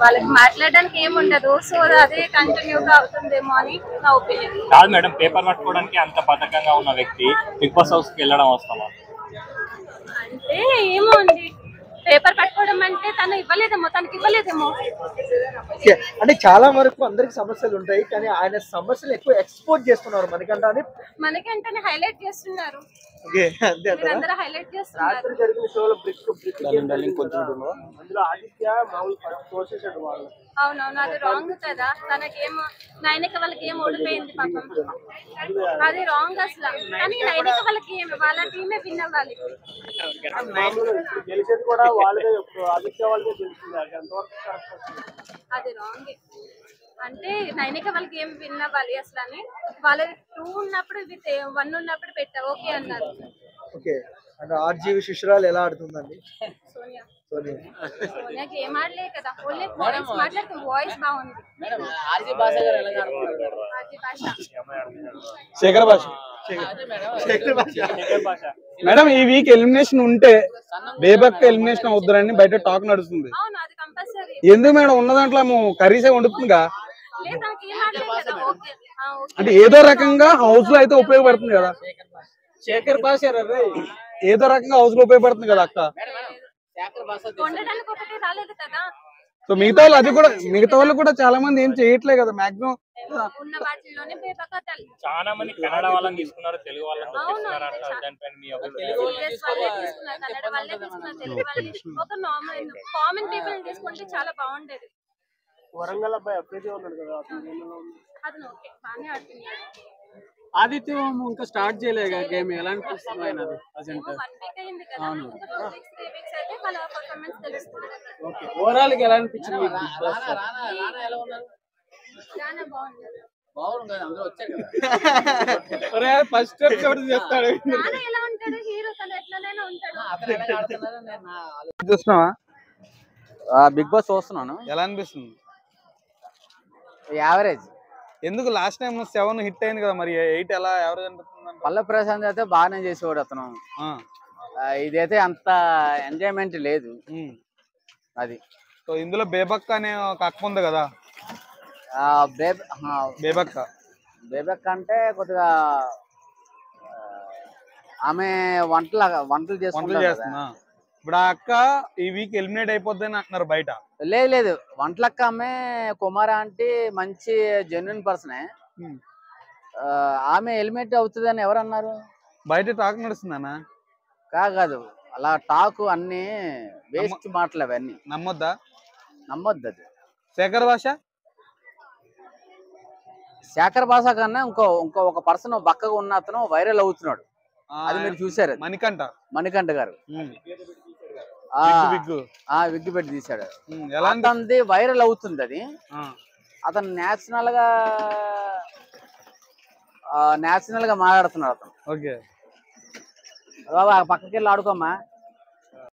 వాళ్ళకి మాట్లాడడానికి ఏముండదు. సో అదే కంటిన్యూగా అవుతుందేమో అని నా ఒపీనియన్. కాదు మేడం, పేపర్ పట్టుకోవడానికి అంత బద్ధకంగా ఉన్న వ్యక్తి బిగ్ బాస్ హౌస్ కి వెళ్ళడం అవసరమా? అంటే ఏమో అండి, పేపర్ పట్టుకోవడం అంటే తనకి ఇవ్వలేదేమో. అంటే చాలా వరకు అందరికి సమస్యలు ఉంటాయి, కానీ ఆయన సమస్యలు ఎక్కువ ఎక్స్పోర్ట్ చేస్తున్నారు మనకంటేనే హైలైట్ చేస్తున్నారు. అంతే అందరూ హైలైట్ చేస్తున్నారు. జరిగిన షోలో అందులో ఆదిత్య మామూలు తోసేసాడు వాళ్ళు. అవునవును, అది రాంగ్ కదా. తనకేమో నైనిక వాళ్ళకి ఏం ఓడిపోయింది పాపం, అది రాంగ్ అసలు. కానీ నైనిక వాళ్ళకి ఏమి, వాళ్ళ టీమే విన్ అవ్వాలి. గెలిచేది కూడా వాళ్ళదే, ఆదిత్య వాళ్ళదే గెలుస్తుంది. అది రాంగ్. అంటే నైనిక వాళ్ళకి ఏం విన్ అవ్వాలి అసలు అని. వాళ్ళ 2 ఉన్నప్పుడు విత్ 1 ఉన్నప్పుడు పెట్టా ఓకే అన్నారు. ఓకే, అంటే ఆర్జీవి శిశురాలు ఎలా ఆడుతుందండి? సోనియాకి ఏం ఆడలే కదా, ఓన్లీ వాయిస్ మాట్లాడుతుంది. వాయిస్ బాగుంది. శేఖర్ భాష మేడం, ఈ వీక్ ఎలిమినేషన్ ఉంటే బేబక్క ఎలిమినేషన్ అవుతారని బయట టాక్ నడుస్తుంది. అవును, అది కంపల్సరీ. ఎందుకు మేడం, ఉన్న దాంట్లో కర్రీసే వండుతుందిగా. అంటే ఏదో రకంగా హౌస్ లో అయితే ఉపయోగపడుతుంది కదా. శేఖర్ భాష ఏదో రకంగా హౌస్ లో ఉపయోగపడుతుంది కదా అక్క. సో మిగతా వాళ్ళు అది కూడా, మిగతా వాళ్ళు కూడా చాలా మంది ఏం చేయట్లే కదా మాక్సిమం. చాలా మంది కన్నడ వాళ్ళని తీసుకున్నారు, తెలుగు వాళ్ళని చాలా బాగుండేది. వరంగల్ అబ్బాయి అప్డేట్ ఉన్నాడు కదా, ఆదిత్య ఇంకా స్టార్ట్ చేయలేదు గేమ్, ఎలా అనిపిస్తుంది ఆయనది? అవును, ఓవరాల్ గా ఎలా అనిపించింది? ఫస్ట్ ఎపిసోడ్ చెప్తాడు చూస్తున్నావా? బిగ్ బాస్ చూస్తున్నాను. ఎలా అనిపిస్తుంది? యావరేజ్. ఎందుకు లాస్ట్ టైం 7 హిట్ అయింది కదా, మరి 8 ఎలా యావరేజ్ అనిపిస్తుంది? పల్ల ప్రశాంత్ అయితే బాగానే చేసేవాడు అతను. ఇదైతే అంత ఎంజాయ్మెంట్ లేదు అది. సో ఇందులో బేబక్క అనే ఒక అక్క ఉంది కదా, బేబక్క అంటే కొద్దిగా ఆమె వంటలు చేస్తున్నా. ఇప్పుడు ఆ అక్క ఈ వీక్ ఎలిమినేట్ అయిపోద్దని అంటున్నారు బయట. లేదు, వంటలక్క ఆమె కుమార అంటే మంచి జెన్యున్ పర్సనే. ఆమె ఎలిమినేట్ అవుతుంది అని ఎవరు అన్నారు? బయట టాక్ నడుస్తుందన్నా. కాదు, అలా టాక్ అన్ని వేస్ట్ మాటలు అవన్నీ. నమ్మొద్దు అది. శేఖర్ భాష కన్నా ఇంకో ఒక పర్సన్ బక్కగా ఉన్న అతను వైరల్ అవుతున్నాడు. అది మీరు చూసారు, మణికంఠ గారు విగ్గు పెట్టి తీశాడు. అతనిది వైరల్ అవుతుంది. అది అతను నేషనల్ గా మాట్లాడుతున్నాడు అతను. ఓకే బాబా పక్కకి వెళ్ళి ఆడుకోమ్మా.